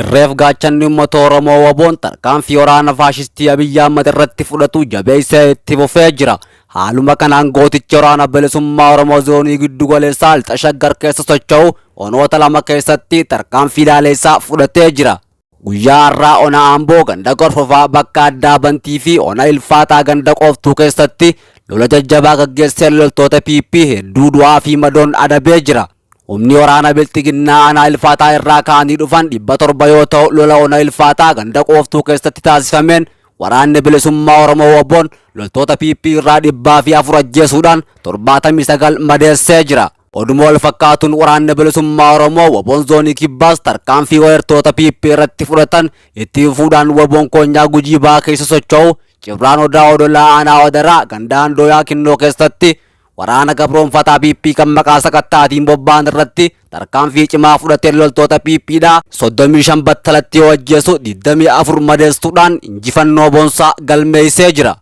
Irreef gaachanni uummata Oromoo waboon tarkaanfii waraana faashistii Abiyyi Ahmad irratti fudhatu jabeessee itti fufee jira. Haaluma kanaan gootichi waraana bilisummaa Oromoo zoonii giddu galeessaa lixa Shaggar keessa socho'u onoota lama keessatti tarkaanfii ilaaleessaa fudhatee jira. Guyyaa har'aa ona Amboo ganda Gorfofaa bakka addaa bantii fi ona Ilfaataa ganda Qooftuu keessatti lola jajjabaa gaggeessee loltoota PP hedduu du'aa fi madoon adabee jira. Humni waraana Bilxiginnaa ana Ilfaataa irraa ka'anii dhufan 700 yoo ta'u lola ona Ilfaataa ganda Qooftuu keessatti taasifameen waraanni bilisummaa Oromoo waboon loltoota PP irraa 400 ajjeesuudhaan 79 madeessee jira. Oduma wal fakkaatuun waraanni bilisummaa Oromoo waboon zoonii kibbaas tarkaanfii weerartoota PP irratti fudhatan itti fufuudhaan waboon Koonyaa Gujii Ba'aa keessa socho'u Cibraan Odaa Odolaa aanaa Wadaraa ganda Andooyaa Kinnoo keessatti waraana gabroonfataa PP kan maqaa sakattaatiin bobba'an irratti tarkaanfii cimaa fudhatee loltoota PPdhaa 35 battalatti yoo ajjeesu 24 madeessuudhaan injifannoo boonsaa galmeessee jira.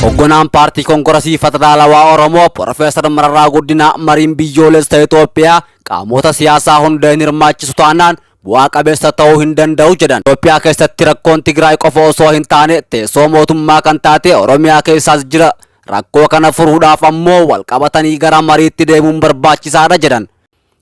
Hoogganaan paartii Koongireesii Federaalawaa Oromoo Profeesar Mararaa Guddinaa mariin biyyoolessa Itoophiyaa qaamota siyaasaa hunda hin hirmaachisu taanaan bu'aa qabeessa ta'uu hin danda'u jedhan. Itoophiyaa keessatti rakkoon Tigraay qofa osoo hin taane teessoo mootummaa kan taate Oromiyaa keessaas jira. Rakkoo kana furuudhaaf ammoo walqabatanii gara mariitti deemuun barbaachisaadha jedhan.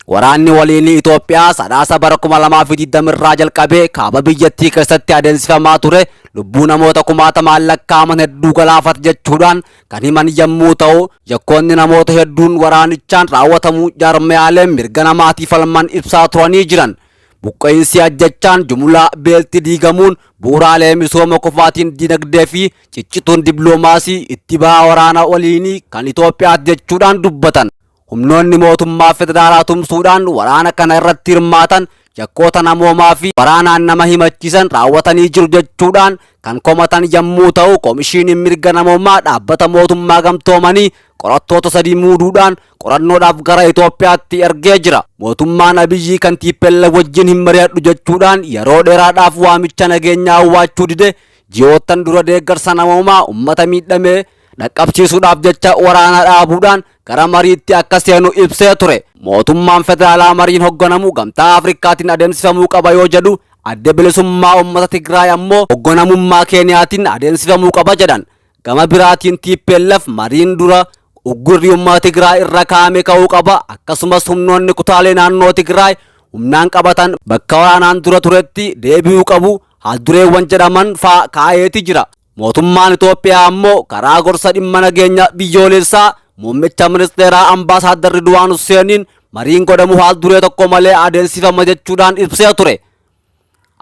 Waraanni waliinii Itoophiyaa sadaasa bara 2020 irraa jalqabee kaaba biyyattii keessatti adeemsifamaa ture lubbuu namoota 1000 lakkaa'aman hedduu galaafate jechuudhaan kan himan yommuu ta'u yakkoonni namoota hedduun waraanichaan raawwatamuu jaarmiyaaleen mirga namaatiif falman ibsaa turanii jiran. Buqqeensi ajjechaan jumlaa beelti diigamuun bu'uuraalee misooma qofaatiin dinagdee fi ciccituun dippiloomaasii itti ba'aa waraana waliinii kan Itoophiyaatti jechuudhaan dubbatan. Humnoonni mootummaa federaalaa tumsuudhaan waraana kana irratti hirmaatan yakkoota namoomaa fi waraanaan nama himachiisan raawwatanii jiru jechuudhaan kan komatan yommuu ta'u komishiiniin mirga namoomaa dhaabbata mootummaa gamtoomanii qorattoota 3 muuduudhaan qorannoodhaaf gara Itoophiyaatti ergee jira. Mootummaan Abiyyi kan TPLF wajjin hin mari'adhu jechuudhaan yeroo dheeraadhaaf waamicha nageenyaa hawwaachuu dide ji'oottan dura deeggarsa namoomaa uummata miidhamee dhaqqabsiisuudhaaf jecha waraana dhaabuudhaan gara mariitti akka seenu ibsee ture. Mootummaan federaalaa mariin hoogganamu gamtaa Afrikaatiin adeemsifamuu qaba yoo jedhu adda bilisummaa uummata Tigraay ammoo hoogganamummaa Keeniyaatiin adeemsifamuu qaba jedhan. Gama biraatiin TPLF mariin dura uggurri uummata Tigraay irra kaa'ame ka'uu qaba. Akkasumas humnoonni kutaalee naannoo Tigraay humnaan qabatan bakka waraanaan dura turetti deebi'uu qabu. Haaldureewwan jedhaman fa'aa kaa'eeti jira. Mootummaan Itoophiyaa ammoo karaa gorsa dhimma nageenya biyyoolessaa muummicha ministeeraa Ambaasaadar Ridwaan Husseeniin mariin godhamu haalduree tokko malee adeemsifama jechuudhaan ibsee ture.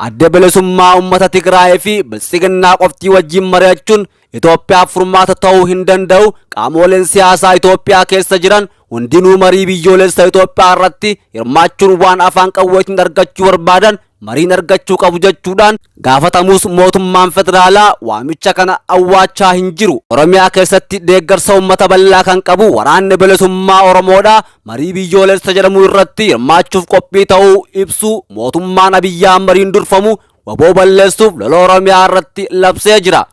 Adda bilisummaa uummata Tigraay fi Bilxiginnaa qoftii wajjin mari'achuun Itoophiyaaf furmaata ta'uu hin danda'u. Qaamoleen siyaasaa Itoophiyaa keessa jiran hundinuu marii biyyoolessa Itoophiyaa irratti hirmaachuun waan afaan qawweetiin argachuu barbaadan mariin argachuu qabu jechuudhaan gaafatamus mootummaan federaalaa waamicha kana awwaachaa hin jiru. Oromiyaa keessatti deeggarsa uummata bal'aa kan qabu waraanni bilisummaa Oromoodhaa marii biyyoolessa jedhamu irratti hirmaachuuf qophii ta'uu ibsu mootummaan Abiyyi Ahmadiin durfamu waboo balleessuuf lola Oromiyaa irratti labsee jira.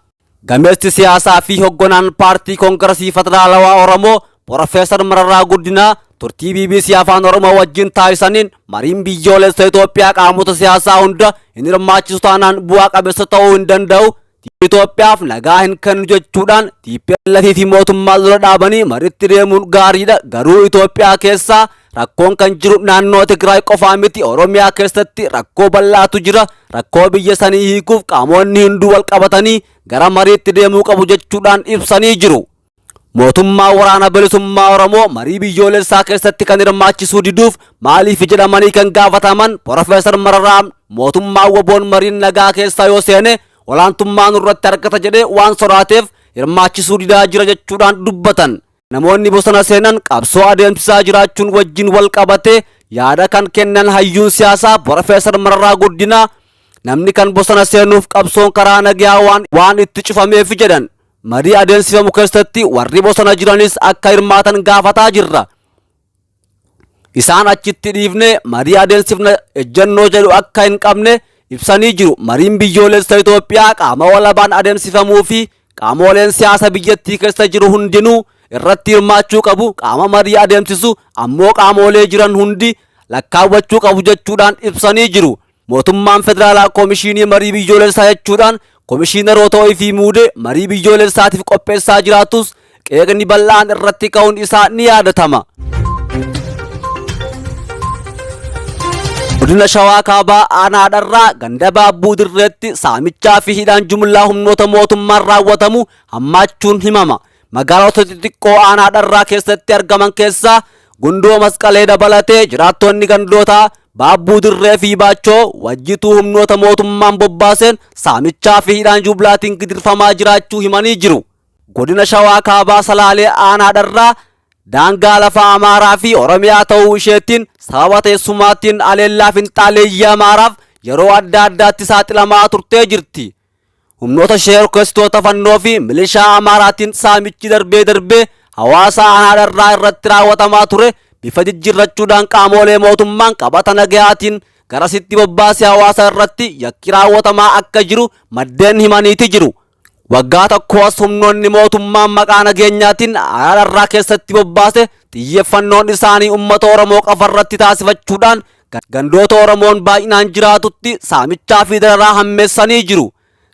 Gameessi siyaasaa fi hoogganaan paartii Koongireesii Federaalawaa Oromoo Profeesar Mararaa Guddinaa turtii BBC Afaan Oromoo wajjin taasisaniin mariin biyyoolessa Itoophiyaa qaamota siyaasaa hunda hin hirmaachisu taanaan bu'aa qabeessa ta'uu hin danda'u. Itoophiyaaf nagaa hin kennu jechuudhaan TPLF fi mootummaa lola dhaabanii mariitti deemuun gaariidha. Garuu Itoophiyaa keessaa rakkoon kan jiru naannoo Tigraay qofaa miti. Oromiyaa keessatti rakkoo bal'aatu jira. Rakkoo biyya sanii hiikuuf qaamonni hunduu wal qabatanii gara mariitti deemuu qabu jechuudhaan ibsanii jiru. Mootummaa waraana bilisummaa Oromoo marii biyyoolessaa keessatti kan hirmaachisuu diduuf maaliif jedhamanii kan gaafataman Profeesar Mararaan mootummaa waboon mariin nagaa keessaa yoo seene olaantummaan irratti argata jedhee waan sodaateef hirmaachisuu didaa jira jechuudhaan dubbatan. Namoonni bosona seenan qabsoo adeemsisaa jiraachuun wajjin wal qabatee yaada kan kennan hayyuun siyaasaa Profeesar Mararaa Guddinaa namni kan bosona seenuuf qabsoon karaa nagaa waan itti cufameef jedhan. Marii adeemsifamu keessatti warri bosona jiranis akka hirmaatan gaafataa jirra. Isaan achitti dhiifne marii adeemsifna ejjennoo jedhu akka hin qabne ibsanii jiru. Mariin biyyoolessa Itoophiyaa qaama walabaan adeemsifamuu fi qaamoleen siyaasa biyyattii keessa jiru hundinuu irratti hirmaachuu qabu, qaama marii adeemsisu ammoo qaamolee jiran hundi lakkaawwachuu qabu jechuudhaan ibsanii jiru. Mootummaan federaalaa komishinii marii biyyoolessaa jechuudhaan komishiinaroota ofii muude marii biyyoolessaatiif qopheessaa jiraatus qeeqni bal'aan irratti ka'uun isaa ni yaadatama. Godina Shawaa Kaabaa aanaa Dharraa ganda Baabbuu Dirreetti saamichaa fi hidhaan jumlaa humnoota mootummaan raawwatamu hammaachuun himama. Magaalota xixiqqoo aanaa Dharraa keessatti argaman keessaa Gundoo Masqalee dabalatee jiraattonni gandootaa Baabbuu Dirree fi Baachoo wajjituu humnoota mootummaan bobbaaseen saamichaa fi hidhaan jumlaatiin gidirfamaa jiraachuu himanii jiru. Godina Shawaa Kaabaa Salaalee aanaa Dharraa daangaa lafa Amaaraa fi Oromiyaa ta'uu isheetiin sababa teessumaatiin aleellaa finxaaleeyyii Amaaraaf yeroo adda addaatti saaxilamaa turtee jirti. Humnoota shororkeessitoota fannoo fi milishaa Amaaraatiin saamichi darbee hawaasa aanaa Dharraa irratti raawwatamaa ture bifa jijjiirrachuudhaan qaamolee mootummaan qabata nagayaatiin garasitti bobbaasee hawaasa irratti yakki raawwatamaa akka jiru maddeen himaniiti jiru. Waggaa tokkos humnoonni mootummaan maqaa nageenyaatiin aanaa Dharraa keessatti bobbaase xiyyeeffannoon isaanii uummata Oromoo qofa irratti taasifachuudhaan gandoota Oromoon baay'inaan jiraatutti saamichaa fi dararaa hammeessanii jiru.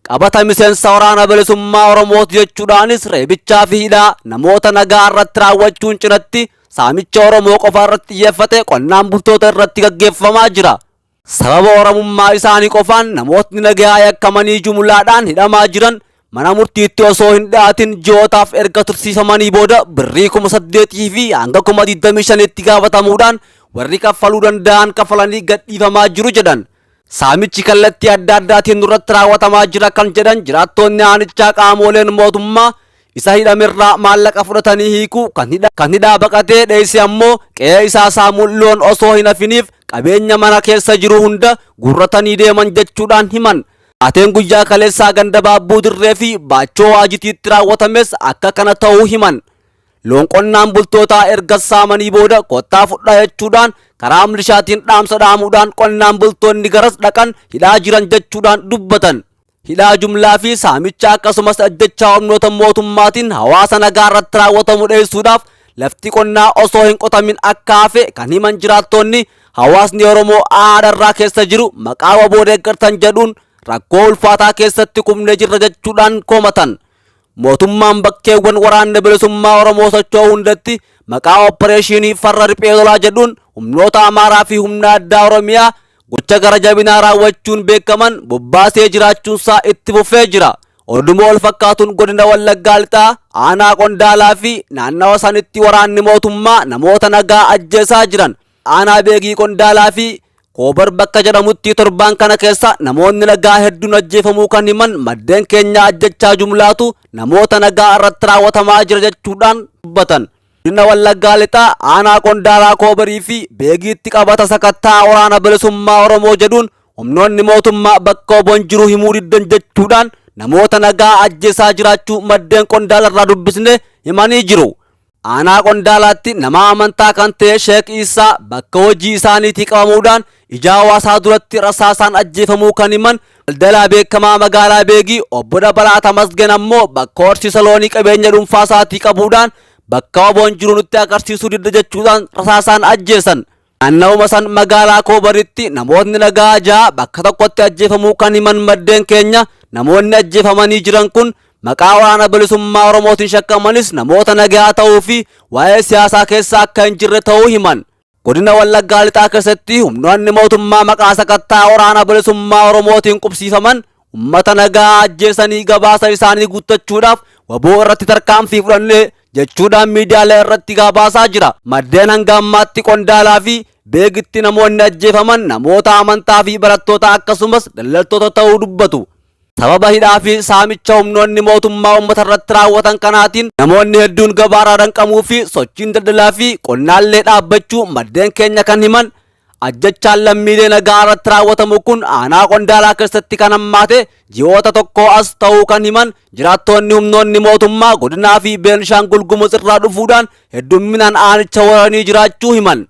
Qabata miseensa waraana bilisummaa Oromooti jechuudhaanis reebichaa fi hidhaa namoota nagaa irratti raawwachuun cinatti saamicha Oromoo qofa irratti xiyyeeffate qonnaan bultoota irratti gaggeeffamaa jira. Sababa Oromummaa isaanii qofaan namootni nagaa yakkamanii jumlaadhaan hidhamaa jiran mana murtiitti osoo hin dhiyaatin ji'ootaaf erga tursiifamanii booda birrii 8,000 fi hanga 25,000 itti gaafatamuudhaan warri kaffaluu danda'an kaffalanii gadhiifamaa jiru jedhan. Saamichi kallattii adda addaatiin nurratti raawwatamaa jira kan jedhan jiraattonni aanichaa qaamoleen mootummaa isa hidhamerraa maallaqa fudhatanii hiikuu kan hidhaa baqatee dheesse ammoo qe'ee isaa saamuun loon osoo hin hafiniif qabeenya mana keessa jiru hunda guurratanii deeman jechuudhaan himan. Taateen guyyaa kaleessaa ganda Baabbuu Dirree fi Baachoo Waajitiitti raawwatames akka kana ta'uu himan. Loon qonnaan bultootaa erga saamanii booda kottaa fudhaa jechuudhaan karaa milishaatiin dhaamsa dhaamuudhaan qonnaan bultoonni garas dhaqan hidhaa jiran jechuudhaan dubbatan. Hidhaa jumlaa fi saamicha akkasumas ajjechaa humnoota mootummaatiin hawaasa nagaa irratti raawwatamu dheessuudhaaf lafti qonnaa osoo hin qotamin akka hafe kan himan jiraattonni hawaasni Oromoo aanaa Dharraa keessa jiru maqaa waboo deeggartan jedhuun rakkoo ulfaataa keessatti kufnee jirra jechuudhaan komatan. Mootummaan bakkeewwan waraanni bilisummaa Oromoo socho'u hundatti maqaa opereeshinii farra riphee lolaa jedhuun humnoota Amaaraa fi humna addaa Oromiyaa gocha gara jabinaa raawwachuun beekaman bobbaasee jiraachuunsaa itti fufee jira. Oduma wal fakkaatuun godina Wallaggaa Lixaa aanaa Qondaalaa fi naannawa sanitti waraanni mootummaa namoota nagaa ajjeesaa jiran. Aanaa Beegii Qondaalaa fi Koobar bakka jedhamutti torbaan kana keessa namoonni nagaa hedduun ajjeefamuu kan himan maddeen keenya ajjechaa jumlaatu namoota nagaa irratti raawwatamaa jira jechuudhaan dubbatan. Godina Wallaggaa Lixaa aanaa Qondaalaa Koobarii fi Beegiitti qabata sakattaa waraana bilisummaa Oromoo jedhuun humnoonni mootummaa bakka oboon jiru himuu diddan jechuudhaan namoota nagaa ajjeesaa jiraachuu maddeen Qondaala irraa dubbisne himanii jiru. Aanaa Qondaalaatti nama amantaa kan ta'e Sheek Isaa bakka hojii isaaniitii qabamuudhaan ija hawaasaa duratti rasaasaan ajjeefamuu kan himan daldalaa beekamaa magaalaa Beegii obbo Dabalaa Tamasgen ammoo bakka horsiisa loonii qabeenya dhuunfaa isaatii qabuudhaan bakka oboon jiru nutti agarsiisuu didda jechuudhaan rasaasaan ajjeesan. Naannawuma san magaalaa Koobaritti namoonni nagaa 6 bakka tokkotti ajjeefamuu kan himan maddeen keenya namoonni ajjeefamanii jiran kun maqaa waraana bilisummaa Oromootiin shakkamanis namoota nagaa ta'uu fi waa'ee siyaasaa keessa akka hin jirre ta'uu himan. Godina Wallaggaa Lixaa keessatti humnoonni mootummaa maqaa sakattaa waraana bilisummaa Oromootiin qubsiifaman uummata nagaa ajjeesanii gabaasa isaanii guuttachuudhaaf waboo irratti tarkaanfii fudhanne jechuudhaan miidiyaalee irratti gabaasaa jira. Maddeen hanga ammaatti Qondaalaa fi Beegitti namoonni ajjeefaman namoota amantaa fi barattoota akkasumas daldaltoota ta'uu dubbatu. Sababa hidhaa fi saamicha humnoonni mootummaa uummata irratti raawwatan kanaatiin namoonni hedduun gabaarraa danqamuu fi sochiin daldalaa fi qonnaallee dhaabbachuu maddeen keenya kan himan. Ajjechaan lammiilee nagaa irratti raawwatamu kun aanaa Qondaalaa keessatti kan hammaate ji'oota tokko as ta'uu kan himan jiraattonni humnoonni mootummaa godinaa fi Beenishaangul Gumuz irraa dhufuudhaan heddumminaan aanicha waranii jiraachuu himan.